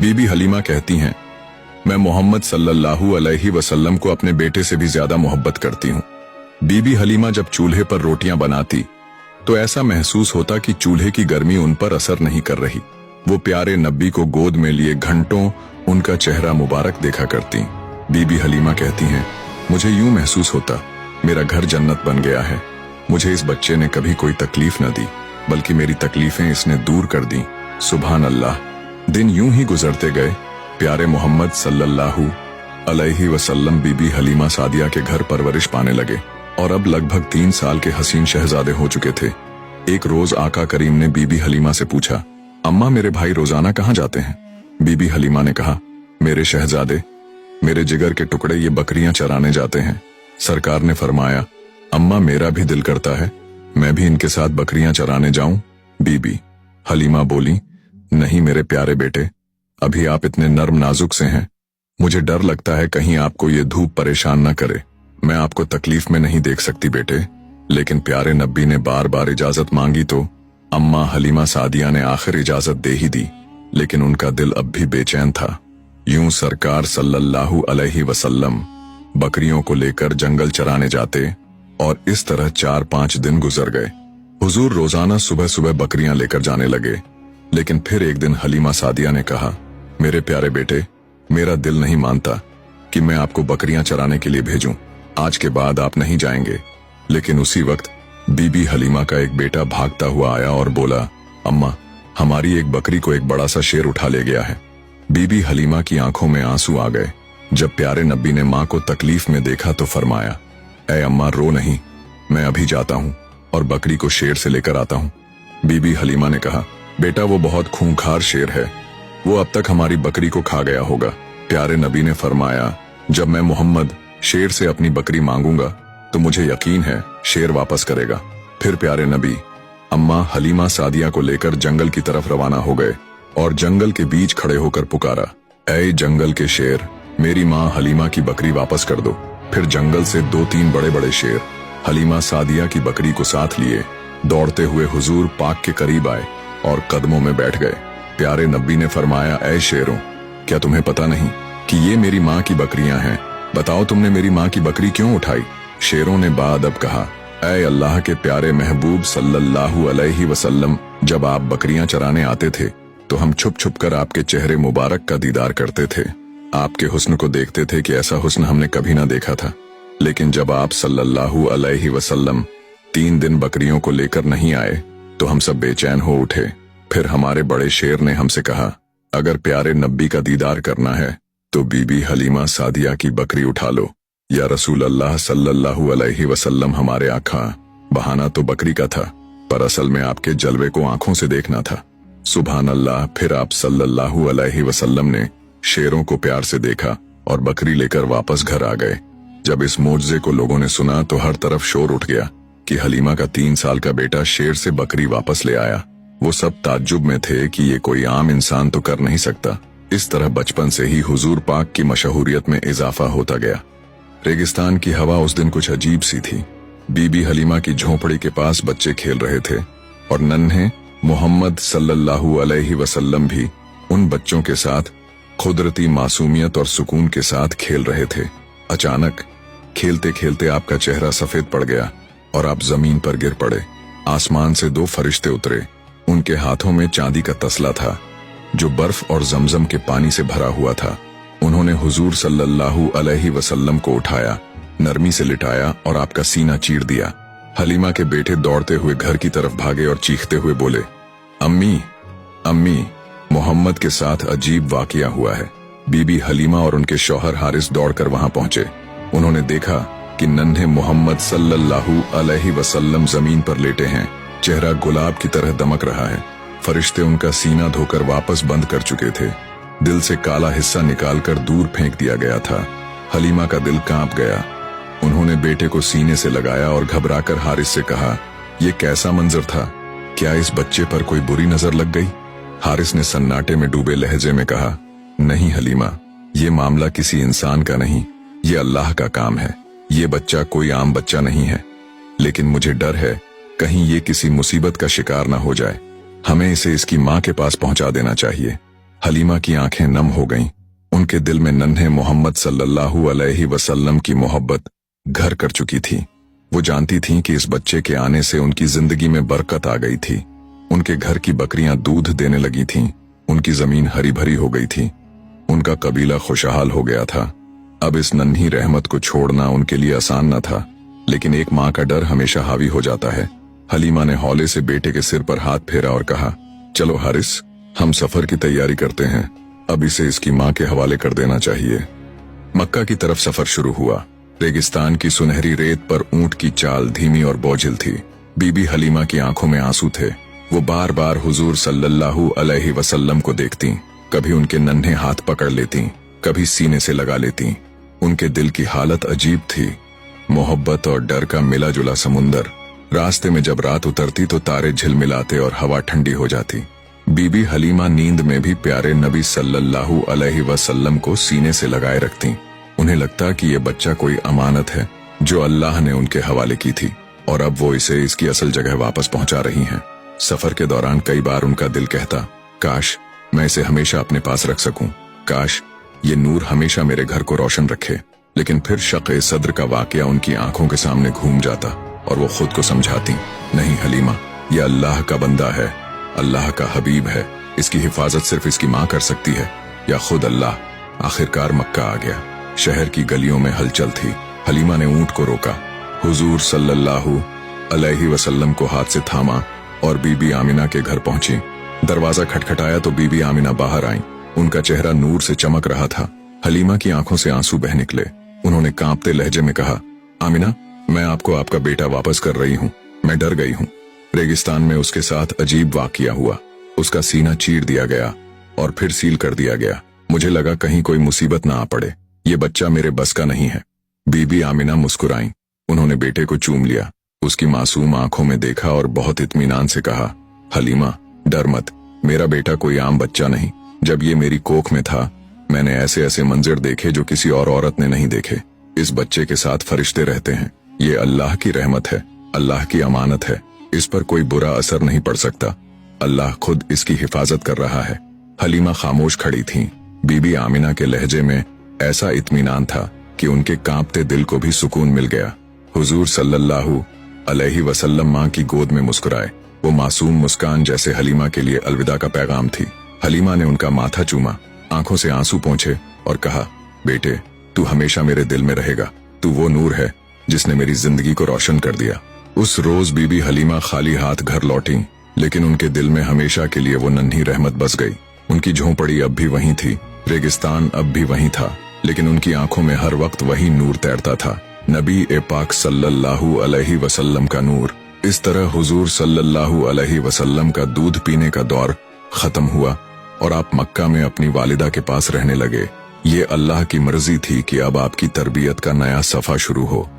बीबी हलीमा कहती हैं, मैं मोहम्मद सल्लल्लाहु अलैहि वसल्लम को अपने बेटे से भी ज्यादा मोहब्बत करती हूँ। बीबी हलीमा जब चूल्हे पर रोटियां बनाती तो ऐसा महसूस होता कि चूल्हे की गर्मी उन पर असर नहीं कर रही। वो प्यारे नबी को गोद में लिए घंटों उनका चेहरा मुबारक देखा करती। बीबी हलीमा कहती हैं, मुझे यूं महसूस होता मेरा घर जन्नत बन गया है। मुझे इस बच्चे ने कभी कोई तकलीफ न दी, बल्कि मेरी तकलीफें इसने दूर कर दी। सुभान अल्लाह। दिन यूं ही गुजरते गए। प्यारे मोहम्मद सल्लल्लाहु अलैहि वसल्लम बीबी हलीमा सादिया के घर परवरिश पाने लगे और अब लगभग 3 साल के हसीन शहजादे हो चुके थे। एक रोज आका करीम ने बीबी हलीमा से पूछा, अम्मा मेरे भाई रोजाना कहाँ जाते हैं? बीबी हलीमा ने कहा, मेरे शहजादे, मेरे जिगर के टुकड़े ये बकरियां चराने जाते हैं। सरकार ने फरमाया, अम्मा मेरा भी दिल करता है मैं भी इनके साथ बकरियां चराने जाऊं। बीबी हलीमा बोली, नहीं मेरे प्यारे बेटे, अभी आप इतने नर्म नाजुक से हैं, मुझे डर लगता है कहीं आपको ये धूप परेशान न करे। मैं आपको तकलीफ में नहीं देख सकती बेटे। लेकिन प्यारे नबी ने बार बार इजाजत मांगी तो अम्मा हलीमा सादिया ने आखिर इजाजत दे ही दी, लेकिन उनका दिल अब भी बेचैन था। यूं सरकार सल्लल्लाहु अलैहि वसल्लम बकरियों को लेकर जंगल चराने जाते और इस तरह 4-5 दिन गुजर गए। हुजूर रोजाना सुबह सुबह बकरियां लेकर जाने लगे, लेकिन फिर एक दिन हलीमा सादिया ने कहा, मेरे प्यारे बेटे, मेरा दिल नहीं मानता कि मैं आपको बकरियां चराने के लिए भेजूं। आज के बाद आप नहीं जाएंगे। लेकिन उसी वक्त बीबी हलीमा का एक बेटा भागता हुआ आया और बोला, अम्मा हमारी एक बकरी को एक बड़ा सा शेर उठा ले गया है। बीबी हलीमा की आंखों में आंसू आ गए। जब प्यारे नबी ने मां को तकलीफ में देखा तो फरमाया, ऐ अम्मा रो नहीं, मैं अभी जाता हूं और बकरी को शेर से लेकर आता हूं। बीबी हलीमा ने कहा, बेटा वो बहुत खूंखार शेर है, वो अब तक हमारी बकरी को खा गया होगा। प्यारे नबी ने फरमाया, जब मैं मोहम्मद शेर से अपनी बकरी मांगूंगा तो मुझे यकीन है शेर वापस करेगा। फिर प्यारे नबी अम्मा हलीमा सादिया को लेकर जंगल की तरफ रवाना हो गए और जंगल के बीच खड़े होकर पुकारा, ऐ जंगल के शेर, मेरी माँ हलीमा की बकरी वापस कर दो। फिर जंगल से 2-3 बड़े बड़े शेर हलीमा सादिया की बकरी को साथ लिए दौड़ते हुए हुजूर पाक के करीब आए और कदमों में बैठ गए। प्यारे नबी ने फरमाया, ऐ शेरों, क्या तुम्हें पता नहीं कि ये मेरी माँ की बकरियां हैं? बताओ तुमने मेरी माँ की बकरी क्यों उठाई? शेरों ने बाअदब कहा, ऐ अल्लाह के प्यारे महबूब सल्लल्लाहु अलैहि वसल्लम, जब आप बकरियां चराने आते थे तो हम छुप छुप कर आपके चेहरे मुबारक का दीदार करते थे। आपके हुस्न को देखते थे कि ऐसा हुस्न हमने कभी ना देखा था। लेकिन जब आप सल्लल्लाहु अलैहि वसल्लम 3 दिन बकरियों को लेकर नहीं आए तो हम सब बेचैन हो उठे। फिर हमारे बड़े शेर ने हमसे कहा, अगर प्यारे नबी का दीदार करना है तो बीबी हलीमा सादिया की बकरी उठा लो। या रसूल अल्लाह सल्लल्लाहु अलैहि वसल्लम, हमारे आका, बहाना तो बकरी का था पर असल में आपके जलवे को आंखों से देखना था। सुभान अल्लाह। फिर आप सल्लल्लाहु अलैहि वसल्लम ने शेरों को प्यार से देखा और बकरी लेकर वापस घर आ गए। जब इस मोजज़े को लोगों ने सुना तो हर तरफ शोर उठ गया कि हलीमा का 3 साल का बेटा शेर से बकरी वापस ले आया। वो सब ताज्जुब में थे कि ये कोई आम इंसान तो कर नहीं सकता। इस तरह बचपन से ही हुजूर पाक की मशहूरियत में इजाफा होता गया। रेगिस्तान की हवा उस दिन कुछ अजीब सी थी। बीबी हलीमा की झोपड़ी के पास बच्चे खेल रहे थे और नन्हे मोहम्मद सल्लल्लाहु अलैहि वसल्लम भी उन बच्चों के साथ कुदरती मासूमियत और सुकून के साथ खेल रहे थे। अचानक खेलते खेलते आपका चेहरा सफेद पड़ गया और आप जमीन पर गिर पड़े। आसमान से 2 फरिश्ते उतरे। उनके हाथों में चांदी का तसला था जो बर्फ और जमजम के पानी से भरा हुआ था। उन्होंने हुजूर सल्लल्लाहु अलैहि वसल्लम को उठाया, नरमी से लिटाया और आपका सीना चीर दिया। हलीमा के बेटे दौड़ते हुए घर की तरफ भागे और चीखते हुए बोले, अम्मी अम्मी, मोहम्मद के साथ अजीब वाकया हुआ है। बीबी हलीमा और उनके शौहर हारिस दौड़कर वहां पहुंचे। उन्होंने देखा कि नन्हे मोहम्मद सल्लल्लाहु अलैहि वसल्लम जमीन पर लेटे हैं। चेहरा गुलाब की तरह दमक रहा है। फरिश्ते उनका सीना धोकर वापस बंद कर चुके थे। दिल से काला हिस्सा निकालकर दूर फेंक दिया गया था। हलीमा का दिल कांप गया। उन्होंने बेटे को सीने से लगाया और घबराकर हारिस से कहा, यह कैसा मंजर था? क्या इस बच्चे पर कोई बुरी नजर लग गई? हारिस ने सन्नाटे में डूबे लहजे में कहा, नहीं हलीमा, ये मामला किसी इंसान का नहीं, ये अल्लाह का काम है। ये बच्चा कोई आम बच्चा नहीं है, लेकिन मुझे डर है कहीं ये किसी मुसीबत का शिकार ना हो जाए। हमें इसे इसकी माँ के पास पहुंचा देना चाहिए। हलीमा की आंखें नम हो गईं। उनके दिल में नन्हे मोहम्मद सल्लल्लाहु अलैहि वसल्लम की मोहब्बत घर कर चुकी थी। वो जानती थीं कि इस बच्चे के आने से उनकी जिंदगी में बरकत आ गई थी। उनके घर की बकरियां दूध देने लगी थीं, उनकी जमीन हरी भरी हो गई थी, उनका कबीला खुशहाल हो गया था। अब इस नन्ही रहमत को छोड़ना उनके लिए आसान न था, लेकिन एक माँ का डर हमेशा हावी हो जाता है। हलीमा ने हौले से बेटे के सिर पर हाथ फेरा और कहा, चलो हारिस, हम सफर की तैयारी करते हैं। अब इसे इसकी माँ के हवाले कर देना चाहिए। मक्का की तरफ सफर शुरू हुआ। रेगिस्तान की सुनहरी रेत पर ऊंट की चाल धीमी और बोझिल थी। बीबी हलीमा की आंखों में आंसू थे। वो बार बार हुजूर सल्लल्लाहु अलैहि वसल्लम को देखती, कभी उनके नन्हे हाथ पकड़ लेती, कभी सीने से लगा लेती। उनके दिल की हालत अजीब थी, मोहब्बत और डर का मिला जुला समुंदर। रास्ते में जब रात उतरती तो तारे झिलमिलाते और हवा ठंडी हो जाती। बीबी हलीमा नींद में भी प्यारे नबी सल्लल्लाहु अलैहि वसल्लम को सीने से लगाए रखती। उन्हें लगता कि ये बच्चा कोई अमानत है जो अल्लाह ने उनके हवाले की थी, और अब वो इसे इसकी असल जगह वापस पहुंचा रही हैं। सफर के दौरान कई बार उनका दिल कहता, काश मैं इसे हमेशा अपने पास रख सकूं, काश ये नूर हमेशा मेरे घर को रोशन रखे। लेकिन फिर शक़ सद्र का वाकया उनकी आंखों के सामने घूम जाता और वो खुद को समझाती, नहीं हलीमा, ये अल्लाह का बंदा है, अल्लाह का हबीब है, इसकी हिफाजत सिर्फ इसकी माँ कर सकती है या खुद अल्लाह। आखिरकार मक्का आ गया। शहर की गलियों में हलचल थी। हलीमा ने ऊंट को रोका, हुजूर सल्लल्लाहु अलैहि वसल्लम को हाथ से थामा और बीबी आमिना के घर पहुंची। दरवाजा खटखटाया तो बीबी आमिना बाहर आईं। उनका चेहरा नूर से चमक रहा था। हलीमा की आंखों से आंसू बह निकले। उन्होंने कांपते लहजे में कहा, आमिना, मैं आपको आपका बेटा वापस कर रही हूँ। मैं डर गई हूँ। रेगिस्तान में उसके साथ अजीब वाकया हुआ। उसका सीना चीर दिया गया और फिर सील कर दिया गया। मुझे लगा कहीं कोई मुसीबत ना आ पड़े। ये बच्चा मेरे बस का नहीं है। बीबी आमिना मुस्कुराईं। उन्होंने बेटे को चूम लिया, उसकी मासूम आंखों में देखा और बहुत इत्मीनान से कहा, हलीमा, डर मत, मेरा बेटा कोई आम बच्चा नहीं। जब ये मेरी कोख में था मैंने ऐसे ऐसे मंजर देखे जो किसी और औरत ने नहीं देखे। इस बच्चे के साथ फरिश्ते रहते हैं। ये अल्लाह की रहमत है, अल्लाह की अमानत है। इस पर कोई बुरा असर नहीं पड़ सकता। अल्लाह खुद इसकी हिफाजत कर रहा है। हलीमा खामोश खड़ी थीं। बीबी आमिना के लहजे में ऐसा इत्मीनान था कि उनके कांपते दिल को भी सुकून मिल गया। हुजूर सल्लल्लाहु अलैहि वसल्लम माँ की गोद में मुस्कुराए। वो मासूम मुस्कान जैसे हलीमा के लिए अलविदा का पैगाम थी। हलीमा ने उनका माथा चूमा, आंखों से आंसू पोंछे और कहा, बेटे, तू हमेशा मेरे दिल में रहेगा। तू वो नूर है जिसने मेरी जिंदगी को रोशन कर दिया। उस रोज बीबी हलीमा खाली हाथ घर लौटी, लेकिन उनके दिल में हमेशा के लिए वो नन्ही रहमत बस गई। उनकी झोंपड़ी अब भी वहीं थी, रेगिस्तान अब भी वहीं था, लेकिन उनकी आंखों में हर वक्त वही नूर तैरता था, नबी ए पाक सल्लल्लाहु अलैहि वसल्लम का नूर। इस तरह हुजूर सल्लल्लाहु अलैहि वसल्लम का दूध पीने का दौर खत्म हुआ और आप मक्का में अपनी वालिदा के पास रहने लगे। ये अल्लाह की मर्जी थी कि अब आपकी तरबियत का नया सफा शुरू हो।